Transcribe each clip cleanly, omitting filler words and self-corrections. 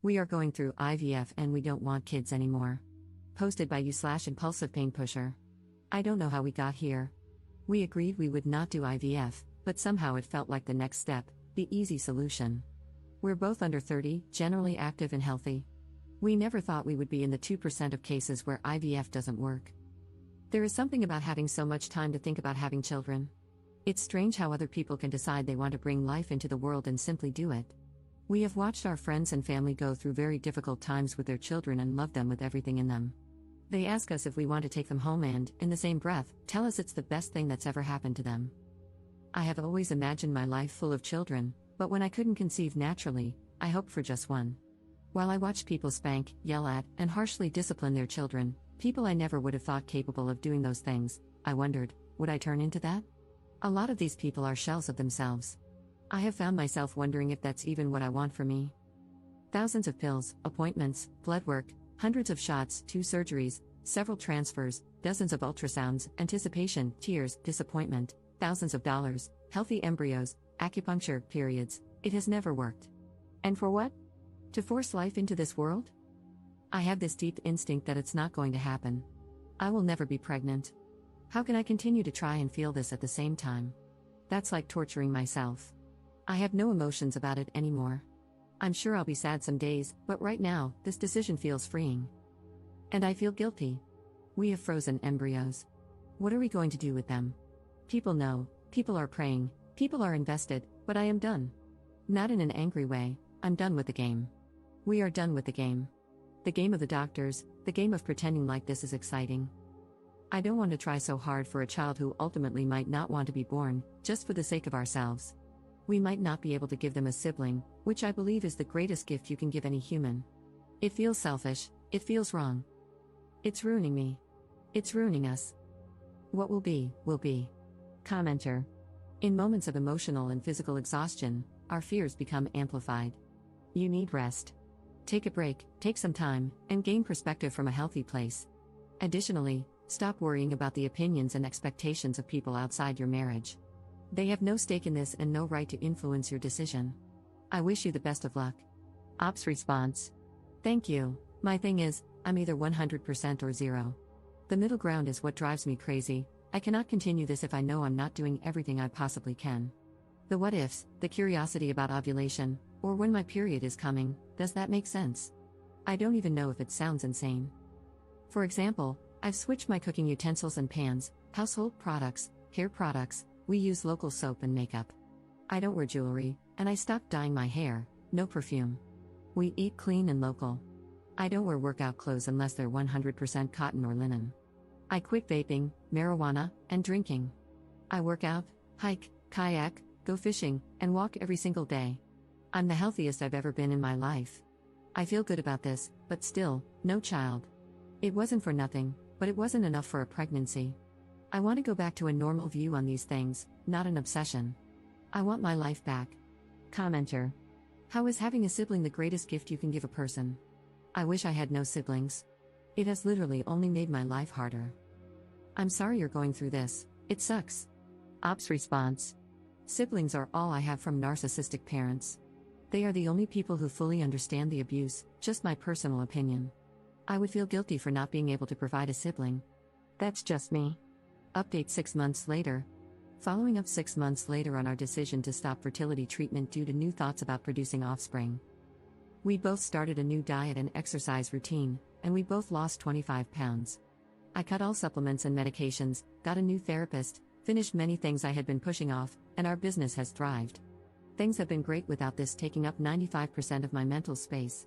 We are going through IVF and we don't want kids anymore. Posted by you/impulsive pain pusher. I don't know how we got here. We agreed we would not do IVF, but somehow it felt like the next step, the easy solution. We're both under 30, generally active and healthy. We never thought we would be in the 2% of cases where IVF doesn't work. There is something about having so much time to think about having children. It's strange how other people can decide they want to bring life into the world and simply do it. We have watched our friends and family go through very difficult times with their children and love them with everything in them. They ask us if we want to take them home and, in the same breath, tell us it's the best thing that's ever happened to them. I have always imagined my life full of children, but when I couldn't conceive naturally, I hoped for just one. While I watched people spank, yell at, and harshly discipline their children, people I never would have thought capable of doing those things, I wondered, would I turn into that? A lot of these people are shells of themselves. I have found myself wondering if that's even what I want for me. Thousands of pills, appointments, blood work, hundreds of shots, 2 surgeries, several transfers, dozens of ultrasounds, anticipation, tears, disappointment, thousands of dollars, healthy embryos, acupuncture, periods. It has never worked. And for what? To force life into this world? I have this deep instinct that it's not going to happen. I will never be pregnant. How can I continue to try and feel this at the same time? That's like torturing myself. I have no emotions about it anymore. I'm sure I'll be sad some days, but right now, this decision feels freeing. And I feel guilty. We have frozen embryos. What are we going to do with them? People know, people are praying, people are invested, but I am done. Not in an angry way, I'm done with the game. We are done with the game. The game of the doctors, the game of pretending like this is exciting. I don't want to try so hard for a child who ultimately might not want to be born, just for the sake of ourselves. We might not be able to give them a sibling, which I believe is the greatest gift you can give any human. It feels selfish, it feels wrong. It's ruining me. It's ruining us. What will be, will be. Commenter. In moments of emotional and physical exhaustion, our fears become amplified. You need rest. Take a break, take some time, and gain perspective from a healthy place. Additionally, stop worrying about the opinions and expectations of people outside your marriage. They have no stake in this and no right to influence your decision. I wish you the best of luck. Ops response. Thank you. My thing is, I'm either 100% or 0. The middle ground is what drives me crazy. I cannot continue this if I know I'm not doing everything I possibly can. The what ifs, the curiosity about ovulation, or when my period is coming, does that make sense? I don't even know if it sounds insane. For example, I've switched my cooking utensils and pans, household products, hair products. We use local soap and makeup. I don't wear jewelry, and I stopped dyeing my hair, no perfume. We eat clean and local. I don't wear workout clothes unless they're 100% cotton or linen. I quit vaping, marijuana, and drinking. I work out, hike, kayak, go fishing, and walk every single day. I'm the healthiest I've ever been in my life. I feel good about this, but still, no child. It wasn't for nothing, but it wasn't enough for a pregnancy. I want to go back to a normal view on these things, not an obsession. I want my life back. Commenter. How is having a sibling the greatest gift you can give a person? I wish I had no siblings. It has literally only made my life harder. I'm sorry you're going through this, it sucks. Ops response. Siblings are all I have from narcissistic parents. They are the only people who fully understand the abuse, just my personal opinion. I would feel guilty for not being able to provide a sibling. That's just me. Update 6 months later. Following up 6 months later on our decision to stop fertility treatment due to new thoughts about producing offspring. We both started a new diet and exercise routine, and we both lost 25 pounds. I cut all supplements and medications, got a new therapist, finished many things I had been pushing off, and our business has thrived. Things have been great without this taking up 95% of my mental space.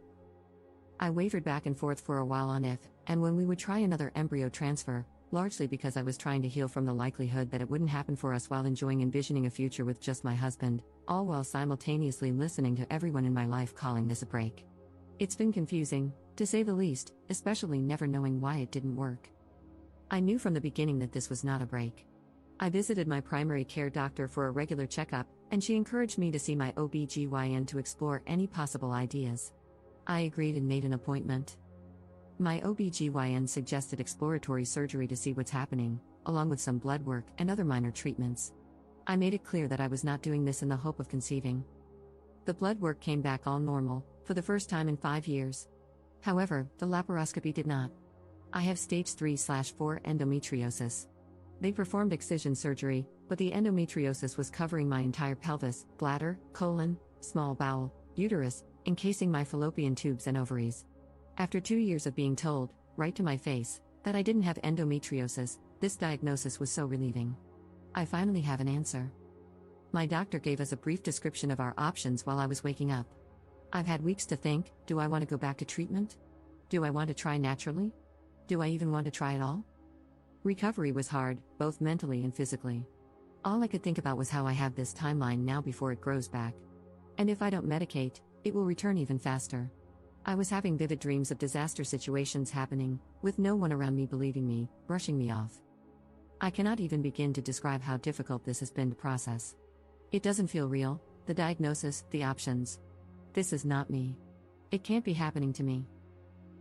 I wavered back and forth for a while on if, and when we would try another embryo transfer, largely because I was trying to heal from the likelihood that it wouldn't happen for us while envisioning a future with just my husband, all while simultaneously listening to everyone in my life calling this a break. It's been confusing, to say the least, especially never knowing why it didn't work. I knew from the beginning that this was not a break. I visited my primary care doctor for a regular checkup, and she encouraged me to see my OB/GYN to explore any possible ideas. I agreed and made an appointment. My OB/GYN suggested exploratory surgery to see what's happening, along with some blood work and other minor treatments. I made it clear that I was not doing this in the hope of conceiving. The blood work came back all normal, for the first time in 5 years. However, the laparoscopy did not. I have stage 3/4 endometriosis. They performed excision surgery, but the endometriosis was covering my entire pelvis, bladder, colon, small bowel, uterus, encasing my fallopian tubes and ovaries. After 2 years of being told, right to my face, that I didn't have endometriosis, this diagnosis was so relieving. I finally have an answer. My doctor gave us a brief description of our options while I was waking up. I've had weeks to think, do I want to go back to treatment? Do I want to try naturally? Do I even want to try at all? Recovery was hard, both mentally and physically. All I could think about was how I have this timeline now before it grows back. And if I don't medicate, it will return even faster. I was having vivid dreams of disaster situations happening, with no one around me believing me, brushing me off. I cannot even begin to describe how difficult this has been to process. It doesn't feel real, the diagnosis, the options. This is not me. It can't be happening to me.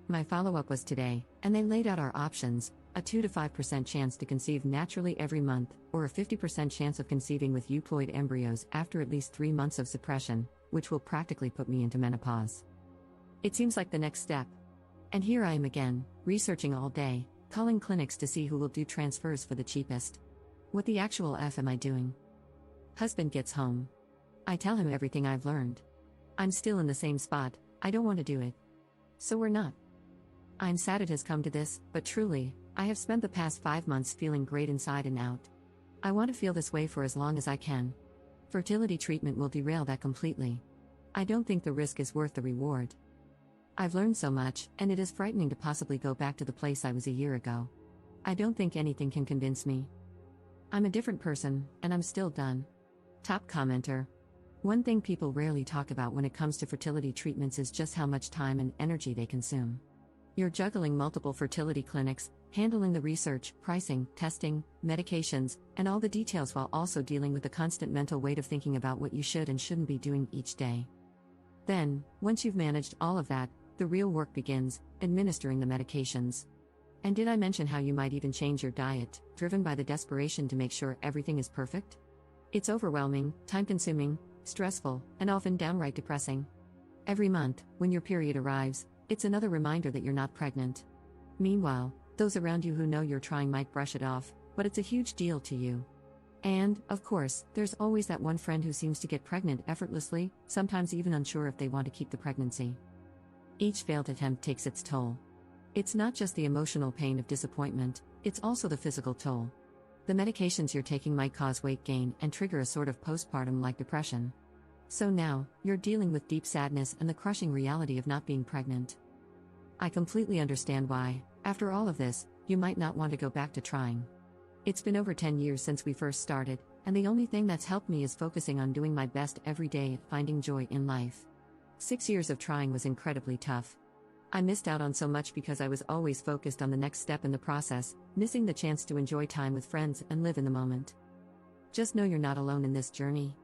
My follow-up was today, and they laid out our options: a 2 to 5% chance to conceive naturally every month, or a 50% chance of conceiving with euploid embryos after at least 3 months of suppression, which will practically put me into menopause. It seems like the next step. And here I am again, researching all day, calling clinics to see who will do transfers for the cheapest. What the actual F am I doing? Husband gets home. I tell him everything I've learned. I'm still in the same spot, I don't want to do it. So we're not. I'm sad it has come to this, but truly, I have spent the past 5 months feeling great inside and out. I want to feel this way for as long as I can. Fertility treatment will derail that completely. I don't think the risk is worth the reward. I've learned so much, and it is frightening to possibly go back to the place I was a year ago. I don't think anything can convince me. I'm a different person, and I'm still done. Top commenter. One thing people rarely talk about when it comes to fertility treatments is just how much time and energy they consume. You're juggling multiple fertility clinics, handling the research, pricing, testing, medications, and all the details while also dealing with the constant mental weight of thinking about what you should and shouldn't be doing each day. Then, once you've managed all of that, the real work begins, administering the medications. And did I mention how you might even change your diet, driven by the desperation to make sure everything is perfect? It's overwhelming, time-consuming, stressful, and often downright depressing. Every month, when your period arrives, it's another reminder that you're not pregnant. Meanwhile, those around you who know you're trying might brush it off, but it's a huge deal to you. And, of course, there's always that one friend who seems to get pregnant effortlessly, sometimes even unsure if they want to keep the pregnancy. Each failed attempt takes its toll. It's not just the emotional pain of disappointment, it's also the physical toll. The medications you're taking might cause weight gain and trigger a sort of postpartum-like depression. So now, you're dealing with deep sadness and the crushing reality of not being pregnant. I completely understand why, after all of this, you might not want to go back to trying. It's been over 10 years since we first started, and the only thing that's helped me is focusing on doing my best every day at finding joy in life. 6 years of trying was incredibly tough. I missed out on so much because I was always focused on the next step in the process, missing the chance to enjoy time with friends and live in the moment. Just know you're not alone in this journey.